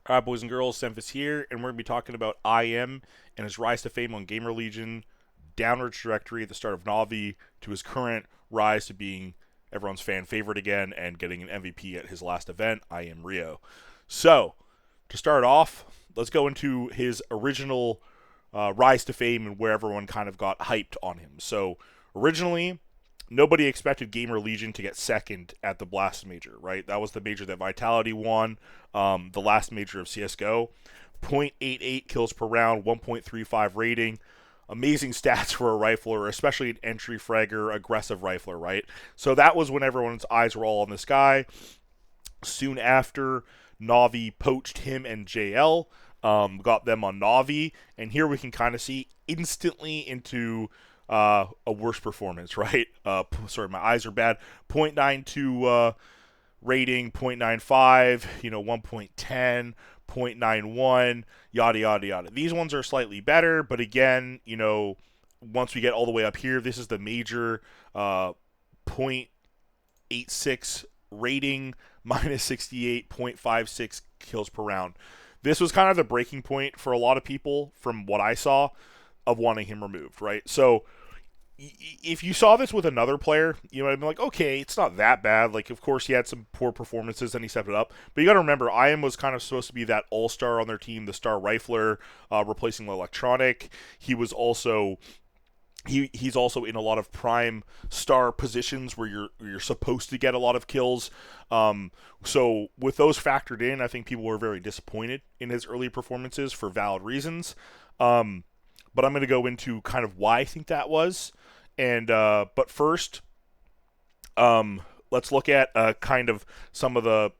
All right, boys and girls, Semphis here, and we're going to be talking about IM and his rise to fame on Gamer Legion, downward trajectory at the start of NAVI, to his current rise to being everyone's fan favorite again and getting an MVP at his last event, IM Rio. So, to start off, let's go into his original rise to fame and where everyone kind of got hyped on him. So, originally, nobody expected Gamer Legion to get second at the Blast Major, right? That was the major that Vitality won, the last major of CSGO. 0.88 kills per round, 1.35 rating. Amazing stats for a rifler, especially an entry fragger, aggressive rifler, right? So that was when everyone's eyes were all on this guy. Soon after, Navi poached him and JL, got them on Navi, and here we can kind of see instantly into a worse performance, right? Sorry, my eyes are bad. 0.92 rating, 0.95, 1.10, 0.91, yada, yada, yada. These ones are slightly better, but again, once we get all the way up here, this is the major 0.86 rating, minus 68.56 kills per round. This was kind of the breaking point for a lot of people from what I saw of wanting him removed, right? So if you saw this with another player, you might have been like, okay, it's not that bad. Like, of course, he had some poor performances, and he stepped it up. But you got to remember, IM was kind of supposed to be that all-star on their team, the star rifler, replacing the electronic. He was also he's also in a lot of prime star positions where you're supposed to get a lot of kills. So with those factored in, I think people were very disappointed in his early performances for valid reasons. But I'm going to go into kind of why I think that was. And but first, let's look at kind of some of the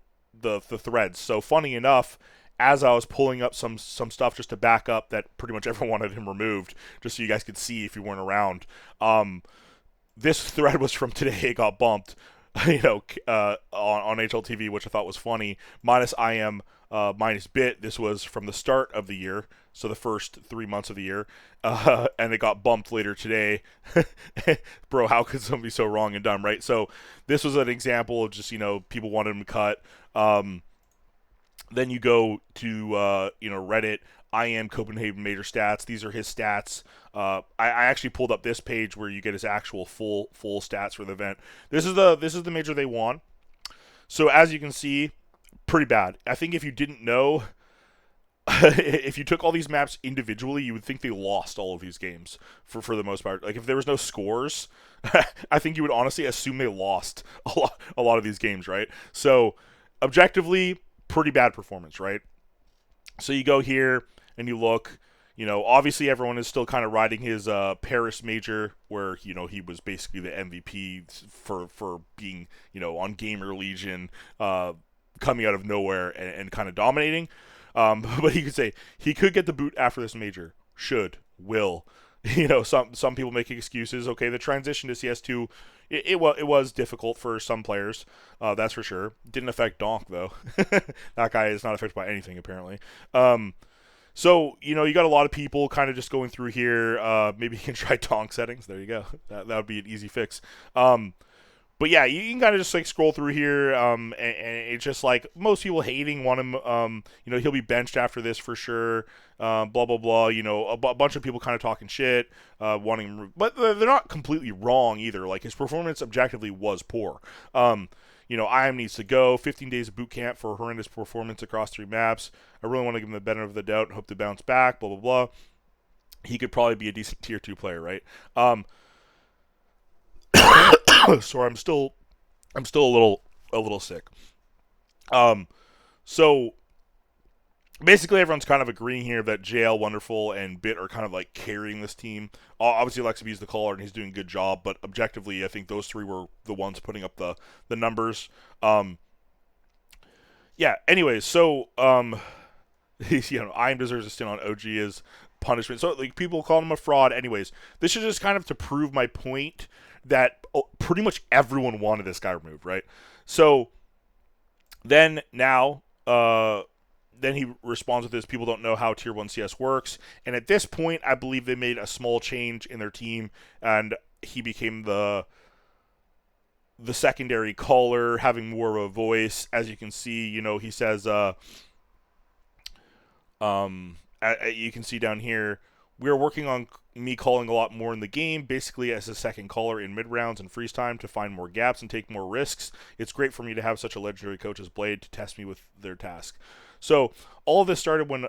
threads. So funny enough, as I was pulling up some stuff just to back up that pretty much everyone wanted him removed, just so you guys could see if you weren't around. This thread was from today. It got bumped, on HLTV, which I thought was funny. Minus IM, minus bit. This was from the start of the year, so the first 3 months of the year, and it got bumped later today. Bro, how could something be so wrong and dumb, right? So this was an example of just people wanted him cut. Then you go to Reddit. I am Copenhagen Major stats. These are his stats. I actually pulled up this page where you get his actual full stats for the event. This is the major they won. So as you can see, pretty bad. I think if you didn't know, if you took all these maps individually, you would think they lost all of these games for the most part. Like if there was no scores, I think you would honestly assume they lost a lot of these games, right? So objectively, pretty bad performance, right? So you go here and you look, obviously everyone is still kind of riding his Paris major where, he was basically the MVP for being, on Gamer Legion, coming out of nowhere and kind of dominating. But he could say he could get the boot after this major. Should, will. Some people make excuses. Okay, the transition to CS2, it was difficult for some players, that's for sure. Didn't affect Donk though. That guy is not affected by anything apparently. So you got a lot of people kind of just going through here. Maybe you can try Donk settings. There you go. That would be an easy fix. But yeah, you can kind of just like scroll through here, and it's just like most people hating want him. He'll be benched after this for sure. Blah blah blah. A bunch of people kind of talking shit, wanting him, but they're not completely wrong either. Like his performance objectively was poor. IM needs to go. 15 days of boot camp for a horrendous performance across 3 maps. I really want to give him the benefit of the doubt and hope to bounce back. Blah blah blah. He could probably be a decent tier 2 player, right? Sorry, I'm still a little sick. So basically everyone's kind of agreeing here that JL Wonderful and Bit are kind of like carrying this team. Obviously Alexi is the caller and he's doing a good job, but objectively I think those 3 were the ones putting up the numbers. Yeah, anyways, so IM deserves a stint on OG as punishment. So like people call him a fraud. Anyways, this is just kind of to prove my point that pretty much everyone wanted this guy removed, right? So then then he responds with this: people don't know how Tier 1 CS works. And at this point, I believe they made a small change in their team, and he became the secondary caller, having more of a voice. As you can see, he says, You can see down here, we are working on me calling a lot more in the game, basically as a second caller in mid rounds and freeze time to find more gaps and take more risks. It's great for me to have such a legendary coach as Blade to test me with their task. So all of this started when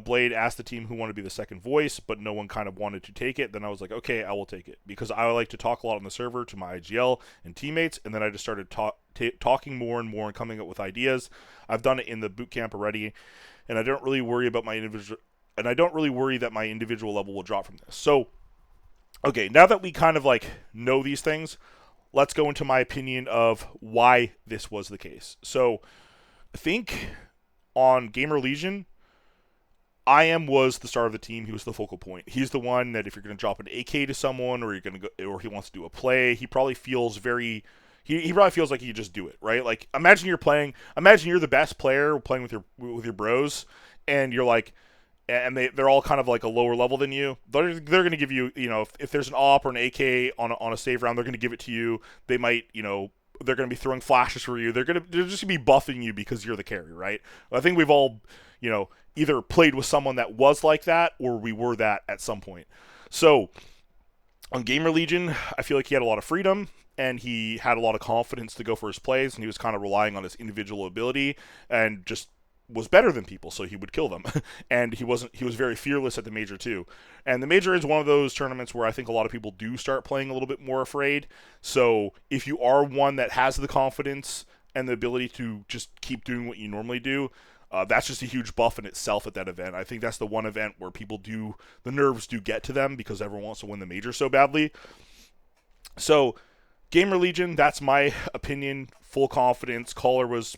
Blade asked the team who wanted to be the second voice, but no one kind of wanted to take it. Then I was like, okay, I will take it because I like to talk a lot on the server to my IGL and teammates, and then I just started talking more and more and coming up with ideas. I've done it in the boot camp already, and I don't really worry about my individual. And I don't really worry that my individual level will drop from this. So, okay, now that we kind of like know these things, let's go into my opinion of why this was the case. So, I think on Gamer Legion, IM was the star of the team. He was the focal point. He's the one that if you're going to drop an AK to someone, or you're going to go, or he wants to do a play, he probably feels very. He probably feels like he could just do it, right? Like imagine you're the best player playing with your bros, and you're like, and they're all kind of like a lower level than you. They're going to give you, if there's an op or an AK on a save round, they're going to give it to you. They might, they're going to be throwing flashes for you. They're just going to be buffing you because you're the carry, right? I think we've all, either played with someone that was like that or we were that at some point. So on Gamer Legion, I feel like he had a lot of freedom and he had a lot of confidence to go for his plays, and he was kind of relying on his individual ability and just was better than people, so he would kill them. And he was very fearless at the major too. And the major is one of those tournaments where I think a lot of people do start playing a little bit more afraid. So if you are one that has the confidence and the ability to just keep doing what you normally do, that's just a huge buff in itself at that event. I think that's the one event where the nerves do get to them because everyone wants to win the major so badly. So Gamer Legion, that's my opinion. Full confidence. Caller was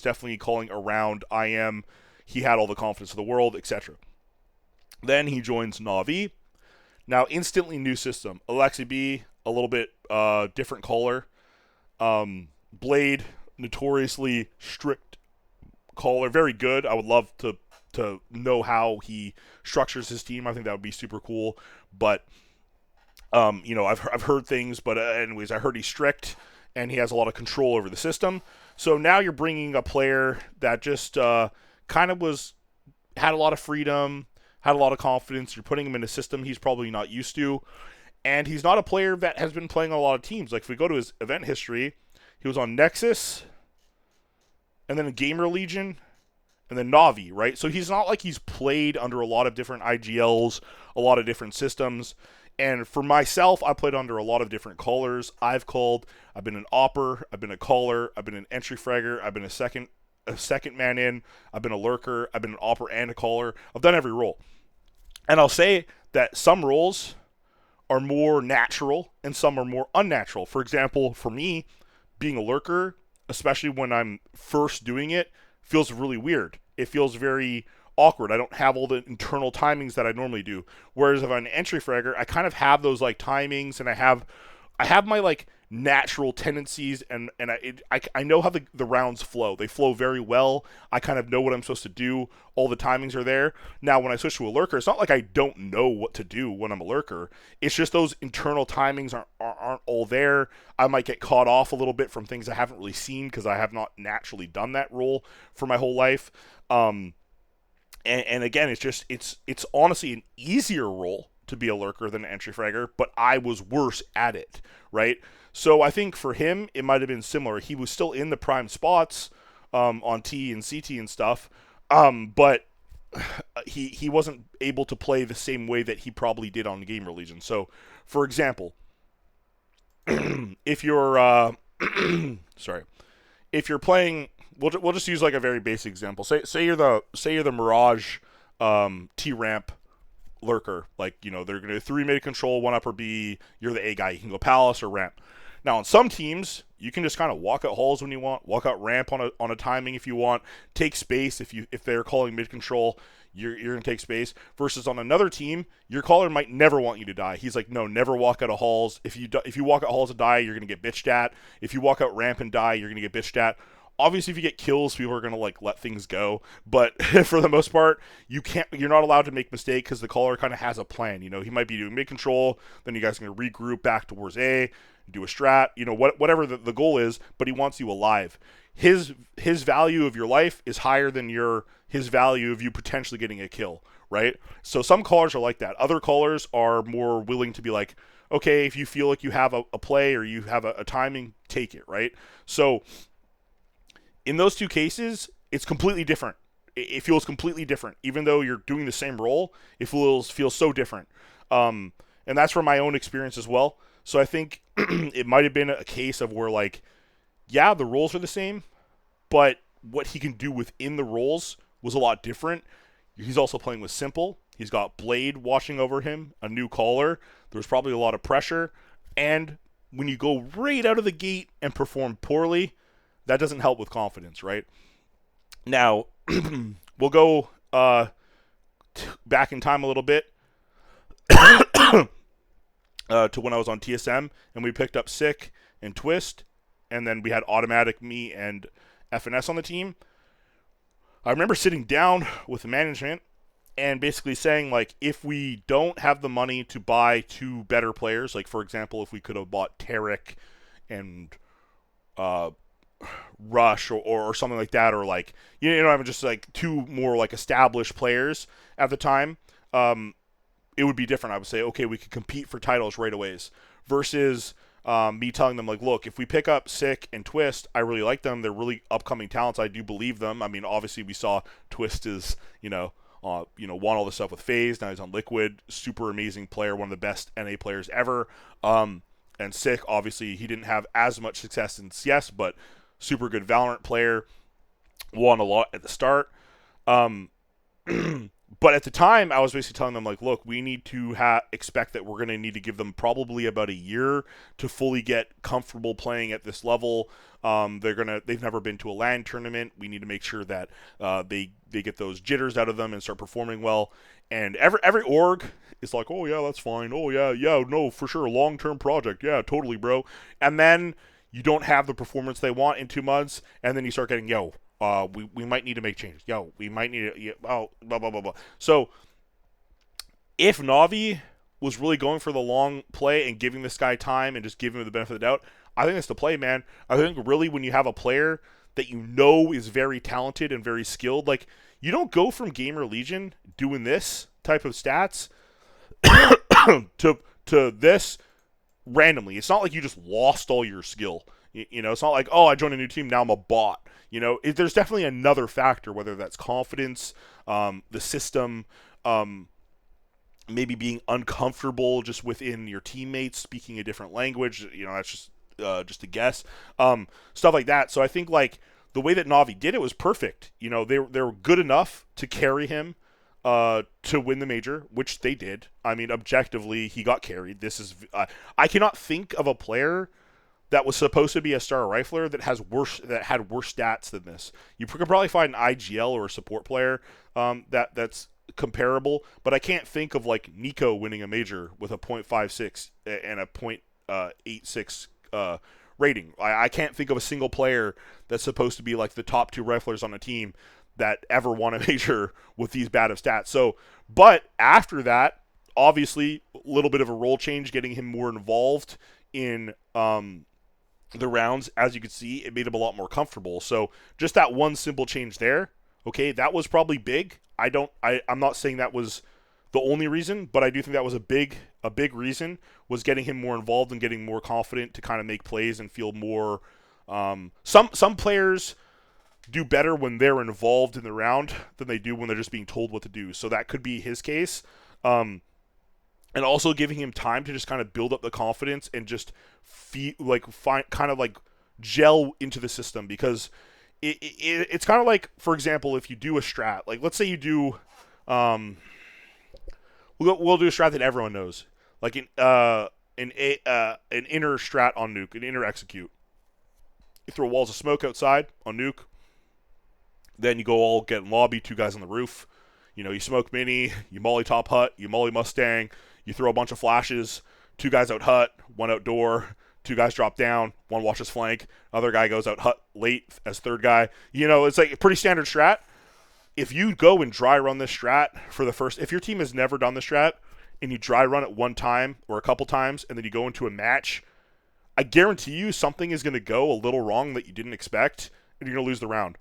definitely calling around IM. He had all the confidence of the world, etc. Then he joins NAVI. Now, instantly new system. Alexi B, a little bit different caller. Blade, notoriously strict caller. Very good. I would love to know how he structures his team. I think that would be super cool. But, I've heard things. But anyways, I heard he's strict and he has a lot of control over the system. So now you're bringing a player that just kind of had a lot of freedom, had a lot of confidence. You're putting him in a system he's probably not used to. And he's not a player that has been playing on a lot of teams. Like if we go to his event history, he was on Nexus, and then Gamer Legion, and then Navi, right? So he's not like he's played under a lot of different IGLs, a lot of different systems. And for myself, I played under a lot of different callers. I've been an opper, I've been a caller, I've been an entry fragger, I've been a second man in, I've been a lurker, I've been an opper and a caller. I've done every role. And I'll say that some roles are more natural and some are more unnatural. For example, for me, being a lurker, especially when I'm first doing it, feels really weird. It feels very awkward. I don't have all the internal timings that I normally do. Whereas if I'm an entry fragger, I kind of have those like timings, and I have my like natural tendencies, and I know how the rounds flow. They flow very well. I kind of know what I'm supposed to do. All the timings are there. Now when I switch to a lurker, it's not like I don't know what to do when I'm a lurker. It's just those internal timings aren't all there. I might get caught off a little bit from things I haven't really seen because I have not naturally done that role for my whole life. And again, it's honestly an easier role to be a lurker than an entry fragger, but I was worse at it, right? So I think for him, it might have been similar. He was still in the prime spots on T and CT and stuff, but he wasn't able to play the same way that he probably did on Gamer Legion. So, for example, if you're if you're playing, we'll just use like a very basic example. Say you're the Mirage T ramp lurker. Like, they're gonna 3 mid control, 1 upper B. You're the A guy. You can go palace or ramp. Now, on some teams, you can just kind of walk out halls when you want, walk out ramp on a timing if you want, take space if they're calling mid control. You're gonna take space. Versus on another team, your caller might never want you to die. He's like, no, never walk out of halls. If you walk out halls and die, you're gonna get bitched at. If you walk out ramp and die, you're gonna get bitched at. Obviously, if you get kills, people are gonna like let things go. But for the most part, you're not allowed to make mistakes because the caller kind of has a plan. He might be doing mid control, then you guys are gonna regroup back towards A, do a strat. Whatever the goal is, but he wants you alive. His value of your life is higher than your his value of you potentially getting a kill, right? So some callers are like that. Other callers are more willing to be like, okay, if you feel like you have a play or you have a timing, take it, right? So in those two cases, it's completely different. It feels completely different. Even though you're doing the same role, it feels so different. And that's from my own experience as well. So I think it might have been a case of where, like, yeah, the roles are the same, but what he can do within the roles was a lot different. He's also playing with Simple. He's got Blade watching over him, a new caller. There's probably a lot of pressure. And when you go right out of the gate and perform poorly, that doesn't help with confidence, right? Now, we'll go back in time a little bit to when I was on TSM, and we picked up Sick and Twist, and then we had Automatic, me, and FNS on the team. I remember sitting down with the management and basically saying, like, if we don't have the money to buy two better players, like, for example, if we could have bought Tarek and Rush or something like that, or, like, you know, I'm just, like, two more, like, established players at the time, it would be different. I would say, okay, we could compete for titles right away, versus me telling them, like, look, if we pick up Sick and Twist, I really like them. They're really upcoming talents. I do believe them. I mean, obviously we saw Twist is, won all this stuff with FaZe. Now he's on Liquid. Super amazing player, one of the best NA players ever. And Sick, obviously, he didn't have as much success in CS, but super good Valorant player. Won a lot at the start. But at the time, I was basically telling them, like, look, we need to expect that we're going to need to give them probably about a year to fully get comfortable playing at this level. They've never been to a LAN tournament. We need to make sure that they get those jitters out of them and start performing well. And every org is like, oh yeah, that's fine. Oh yeah, no, for sure, long-term project. Yeah, totally, bro. And then you don't have the performance they want in 2 months, and then you start getting, we might need to make changes. We might need to, blah, blah, blah, blah. So, if Navi was really going for the long play and giving this guy time and just giving him the benefit of the doubt, I think that's the play, man. I think really when you have a player that you know is very talented and very skilled, like, you don't go from Gamer Legion doing this type of stats to this randomly. It's not like you just lost all your skill. It's not like, oh, I joined a new team, now I'm a bot. There's definitely another factor, whether that's confidence, the system, maybe being uncomfortable just within your teammates, speaking a different language. That's just a guess. Stuff like that. So I think, like, the way that Navi did it was perfect. They were good enough to carry him to win the major, which they did. I mean, objectively, he got carried. I cannot think of a player that was supposed to be a star rifler that had worse stats than this. You could probably find an IGL or a support player that's comparable, but I can't think of, like, Nico winning a major with a .56 and a .86 rating. I can't think of a single player that's supposed to be, like, the top two riflers on a team that ever won a major with these bad of stats. So, but after that, obviously, a little bit of a role change, getting him more involved in the rounds. As you can see, it made him a lot more comfortable. So just that one simple change there, okay, that was probably big. I'm not saying that was the only reason, but I do think that was a big reason, was getting him more involved and getting more confident to kind of make plays and feel more. Some players do better when they're involved in the round than they do when they're just being told what to do. So that could be his case. And also giving him time to just kind of build up the confidence and just gel into the system, because it's kind of like, for example, if you do a strat, like, let's say you do, we'll do a strat that everyone knows, like an inner strat on nuke, an inner execute. You throw walls of smoke outside on nuke, then you go all get in lobby, two guys on the roof. You smoke mini, you molly top hut, you molly Mustang, you throw a bunch of flashes, two guys out hut, one outdoor, two guys drop down, one watches flank, other guy goes out hut late as third guy. It's like a pretty standard strat. If you go and dry run this strat if your team has never done this strat and you dry run it one time or a couple times and then you go into a match, I guarantee you something is going to go a little wrong that you didn't expect, and you're going to lose the round.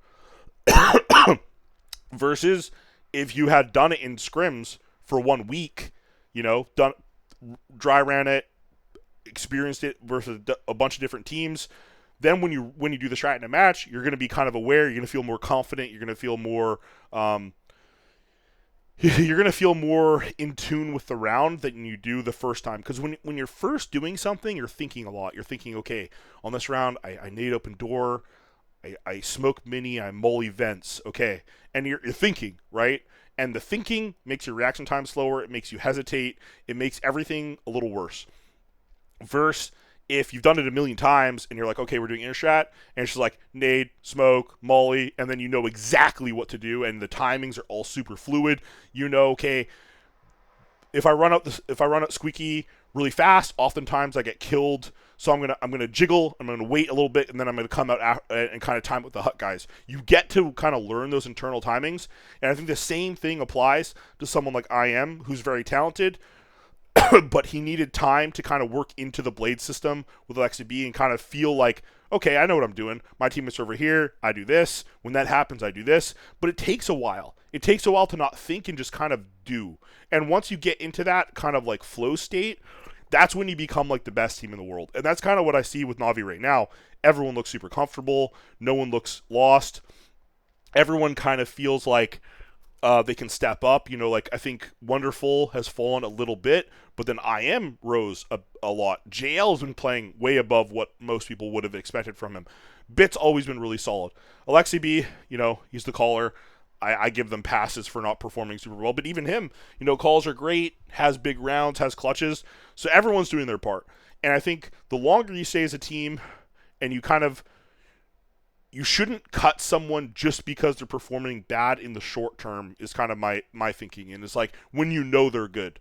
versus if you had done it in scrims for 1 week, done dry ran it, experienced it versus a bunch of different teams. Then when you do the strat in a match, you're going to be kind of aware. You're going to feel more confident. You're going to feel more you're going to feel more in tune with the round than you do the first time. Because when you're first doing something, you're thinking a lot. You're thinking, okay, on this round, I nade open door, I smoke mini, I molly vents, okay. And you're thinking, right? And the thinking makes your reaction time slower. It makes you hesitate. It makes everything a little worse. Versus if you've done it a million times and you're like, okay, we're doing interstrat, and it's just like nade, smoke, molly, and then you know exactly what to do, and the timings are all super fluid. Okay, if I run out squeaky really fast, oftentimes I get killed. So I'm gonna jiggle. I'm gonna wait a little bit, and then I'm gonna come out and kind of time with the hut guys. You get to kind of learn those internal timings, and I think the same thing applies to someone like I am, who's very talented, but he needed time to kind of work into the blade system with LexiB and kind of feel like, okay, I know what I'm doing. My teammates over here, I do this. When that happens, I do this. But it takes a while. It takes a while to not think and just kind of do. And once you get into that kind of like flow state, that's when you become like the best team in the world. And that's kind of what I see with Navi right now. Everyone looks super comfortable. No one looks lost. Everyone kind of feels like they can step up. Like I think Wonderful has fallen a little bit, but then IM rose a lot. JL's been playing way above what most people would have expected from him. Bit's always been really solid. AlexiB, he's the caller. I give them passes for not performing super well, but even him, calls are great, has big rounds, has clutches. So everyone's doing their part. And I think the longer you stay as a team and you shouldn't cut someone just because they're performing bad in the short term is kind of my thinking. And it's like when they're good.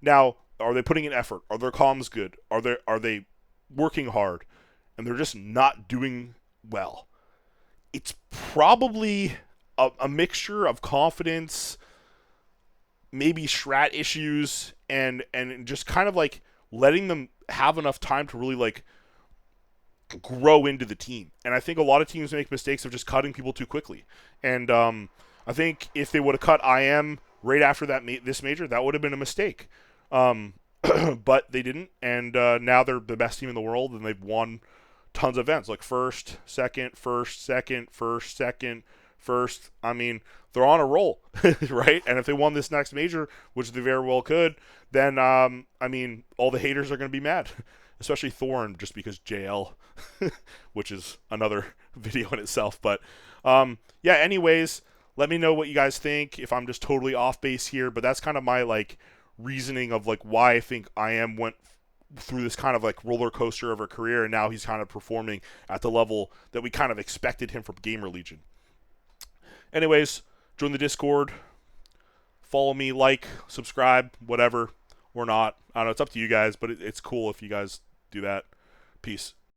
Now, are they putting in effort? Are their comms good? Are they working hard? And they're just not doing well. It's probably a mixture of confidence, maybe strat issues, and just kind of like letting them have enough time to really like grow into the team. And I think a lot of teams make mistakes of just cutting people too quickly. And I think if they would have cut IM right after this major, that would have been a mistake. But they didn't, and now they're the best team in the world, and they've won tons of events, like first, second. I mean, they're on a roll, right? And if they won this next major, which they very well could, then, I mean, all the haters are going to be mad. Especially Thorn, just because JL, which is another video in itself. But yeah, anyways, let me know what you guys think, if I'm just totally off base here. But that's kind of my like reasoning of like why I think IM went through this kind of like roller coaster of a career, and now he's kind of performing at the level that we kind of expected him from Gamer Legion. Anyways, join the Discord, follow me, like, subscribe, whatever, or not. I don't know, it's up to you guys, but it's cool if you guys do that. Peace.